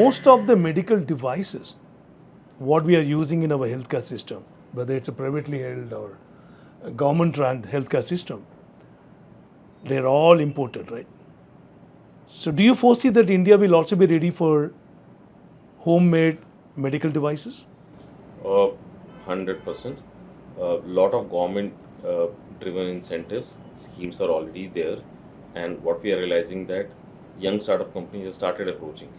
most of the medical devices, what we are using in our healthcare system, whether it's a privately held or a government-run healthcare system, they're all imported, right? So do you foresee that India will also be ready for homemade medical devices? 100%. A lot of government driven incentives schemes are already there, and what we are realizing that young startup companies have started approaching.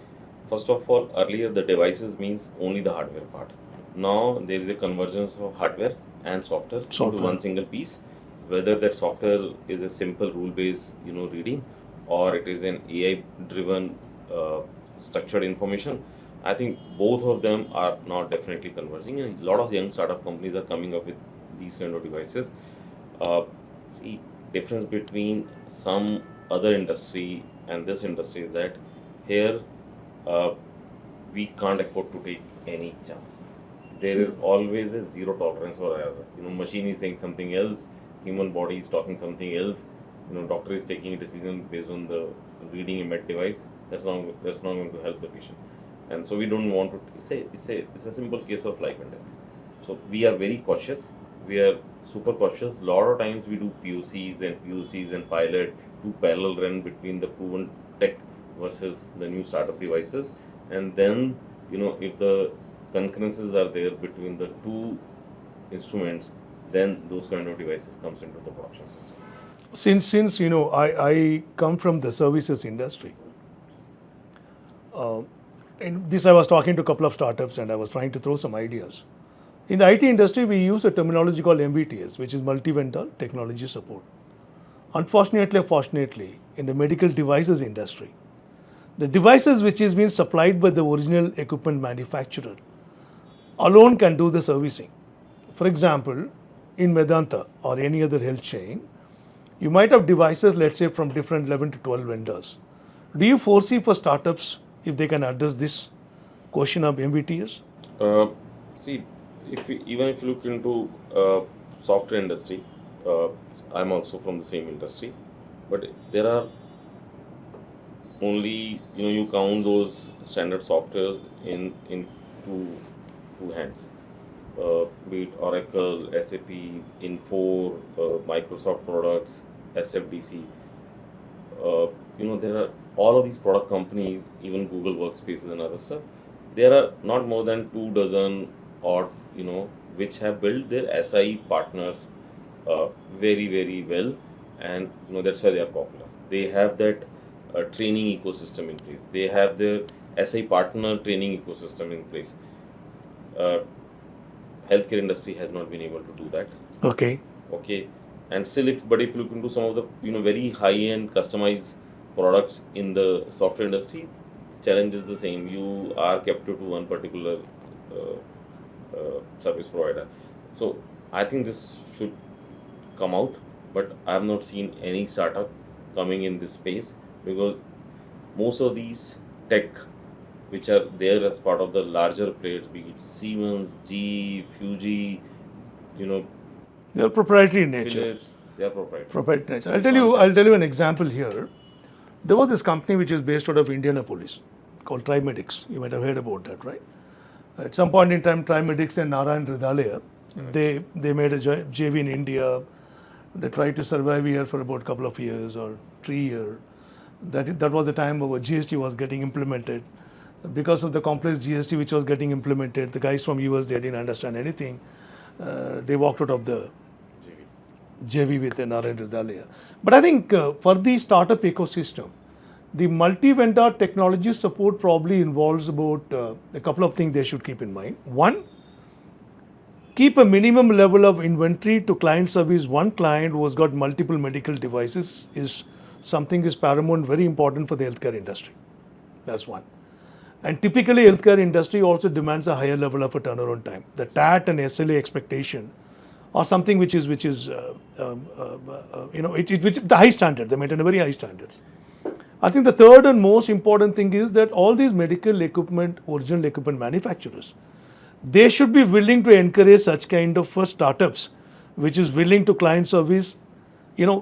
First of all, earlier the devices means only the hardware part. Now there is a convergence of hardware and software into one single piece. Whether that software is a simple rule-based, reading, or it is an AI-driven structured information, I think both of them are now definitely converging, and a lot of young startup companies are coming up with these kind of devices. Uh, See, difference between some other industry and this industry is that here uh, we can't afford to take any chance. There is always a zero tolerance for error. Machine is saying something else, human body is talking something else. Doctor is taking a decision based on the reading a med device. That's not going to help the patient. And so we don't want to. It's a simple case of life and death. So we are very cautious. We are super cautious. A lot of times we do POCs and pilot to parallel run between the proven tech versus the new startup devices. And then, if the concurrences are there between the two instruments, then those kind of devices comes into the production system. Since I come from the services industry, in this I was talking to a couple of startups and I was trying to throw some ideas. In the IT industry, we use a terminology called MVTS, which is multi-vendor technology support. Unfortunately or fortunately, in the medical devices industry, the devices which is being supplied by the original equipment manufacturer alone can do the servicing. For example, in Medanta or any other health chain, you might have devices, let's say, from different 11 to 12 vendors. Do you foresee for startups if they can address this question of MVTS? See, even if you look into software industry, I'm also from the same industry, but there are only you count those standard softwares in two hands. Be it Oracle, SAP, Infor, Microsoft products, SFDC. There are all of these product companies, even Google Workspaces and other stuff. There are not more than 24 or which have built their SI partners very very well, and that's why they are popular. They have that training ecosystem in place. They have their SI partner training ecosystem in place. Healthcare industry has not been able to do that. Okay. And still, if you look into some of the very high end customized products in the software industry, the challenge is the same. You are captive to one particular service provider. So I think this should come out, but I have not seen any startup coming in this space, because most of these tech which are there as part of the larger players, be it Siemens, GE, Fuji, They are proprietary in nature. Philips, they are proprietary. Proprietary nature. I'll tell you an example here. There was this company which is based out of Indianapolis called Trimedics. You might have heard about that, right? At some point in time, Trimedics and Narayan Hridayalaya, they made a JV in India. They tried to survive here for about a couple of years or 3 years. That was the time where GST was getting implemented. Because of the complex GST which was getting implemented, the guys from US, they didn't understand anything. They walked out of the JV with Narayan Hridayalaya. But I think for the startup ecosystem, the multi-vendor technology support probably involves about a couple of things they should keep in mind. One, keep a minimum level of inventory to client service. One client who has got multiple medical devices is paramount, very important for the healthcare industry. That's one. And typically, healthcare industry also demands a higher level of a turnaround time. The TAT and SLA expectation or something which is the high standard. They maintain a very high standards. I think the third and most important thing is that all these medical equipment, original equipment manufacturers, they should be willing to encourage such kind of startups, which is willing to client service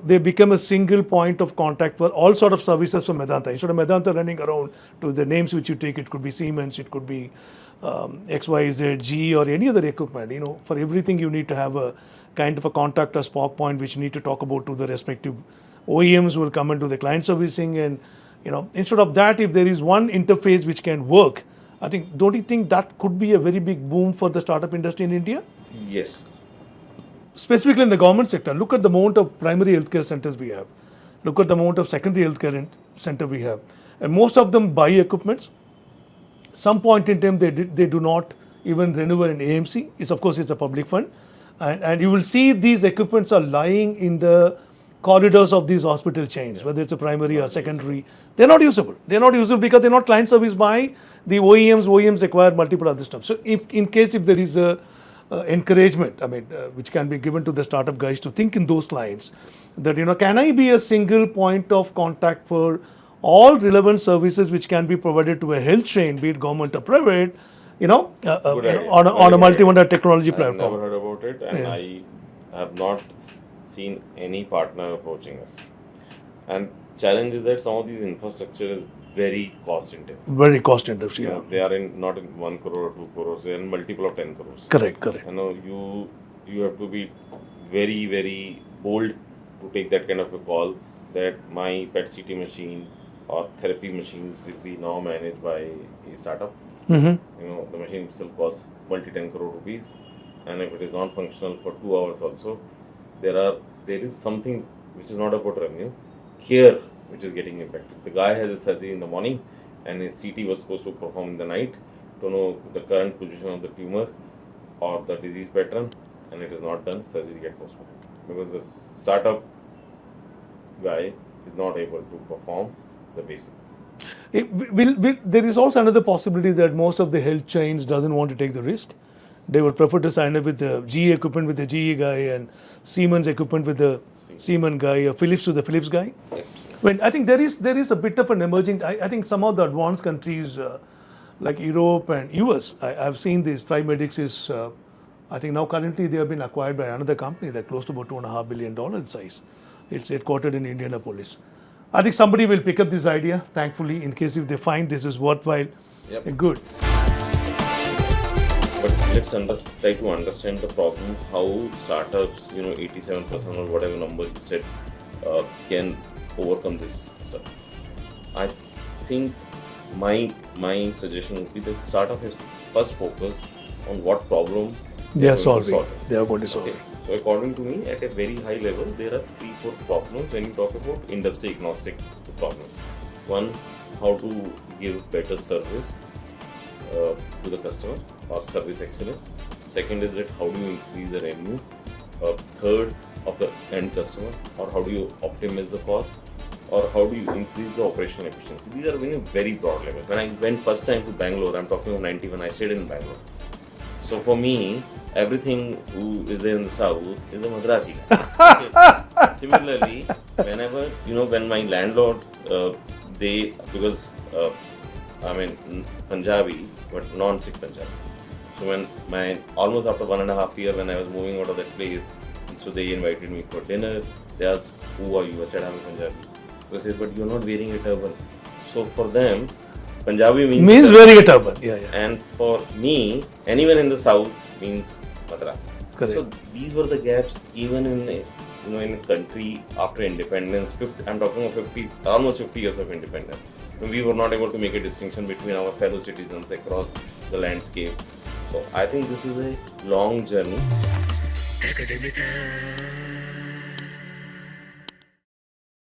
they become a single point of contact for all sort of services for Medanta. Instead of Medanta running around to the names which you take, it could be Siemens, it could be XYZ, G, or any other equipment. For everything you need to have a kind of a contact or spark point which you need to talk about to the respective OEMs who will come into the client servicing. And instead of that, if there is one interface which can work, don't you think that could be a very big boom for the startup industry in India? Yes. Specifically in the government sector, look at the amount of primary healthcare centers we have. Look at the amount of secondary healthcare center we have. And most of them buy equipments. Some point in time, they do not even renew an AMC. It's a public fund. And you will see these equipments are lying in the corridors of these hospital chains, whether it's a primary or secondary. They're not usable. They're not usable because they're not client service by the OEMs. OEMs require multiple other stuff. So in case if there is a encouragement, which can be given to the startup guys to think in those lines, that can I be a single point of contact for all relevant services which can be provided to a health chain, be it government or private, on a multi-vendor technology platform. I've never heard about it, and I have not seen any partner approaching us. And challenge is that some of these infrastructure is very cost intensive. Very cost intensive, yeah. They are not in 1 crore or 2 crores, they are in multiple of 10 crores. Correct. You have to be very, very bold to take that kind of a call that my PET CT machine or therapy machines will be now managed by a startup. Mm-hmm. The machine itself costs multi-10 crore rupees, and if it is non-functional for 2 hours also, there is something which is not about revenue, care which is getting impacted. The guy has a surgery in the morning and his CT was supposed to perform in the night to know the current position of the tumor or the disease pattern, and it is not done, surgery get postponed because the startup guy is not able to perform the basics. There is also another possibility that most of the health chains doesn't want to take the risk. They would prefer to sign up with the GE equipment with the GE guy and Siemens equipment with the Siemens guy, or Philips to the Philips guy. When I think there is a bit of an emerging. I think some of the advanced countries like Europe and US, I've seen these TriMedics is. I think now currently they have been acquired by another company. They're close to about $2.5 billion in size. It's headquartered in Indianapolis. I think somebody will pick up this idea, thankfully, in case if they find this is worthwhile and good. But let's try to understand the problem, how startups, 87% or whatever number you said, can overcome this stuff. I think my suggestion would be that startup has to first focus on what problem they are solving. They are going to solve. Okay. So according to me, at a very high level, there are 3-4 problems when you talk about industry agnostic problems. One, how to give better service to the customer or service excellence. Second is that how do you increase the revenue. Third, of the end customer, or how do you optimize the cost, or how do you increase the operational efficiency. These are very broad levels. When I went first time to Bangalore, I'm talking of 91, I stayed in Bangalore. So for me, everything who is there in the south is a Madrasi. Okay. Similarly, whenever, when my landlord, Punjabi, but non-Sikh Punjabi. So when almost after 1.5 years when I was moving out of that place, so they invited me for dinner. They asked, who are you? I said, I'm a Punjabi. They said, but you're not wearing a turban. So for them, Punjabi means wearing a turban. Yeah. And for me, anyone in the south means Madrasi. Correct. So these were the gaps even in a country after independence. I'm talking of almost 50 years of independence. We were not able to make a distinction between our fellow citizens across the landscape. So I think this is a long journey.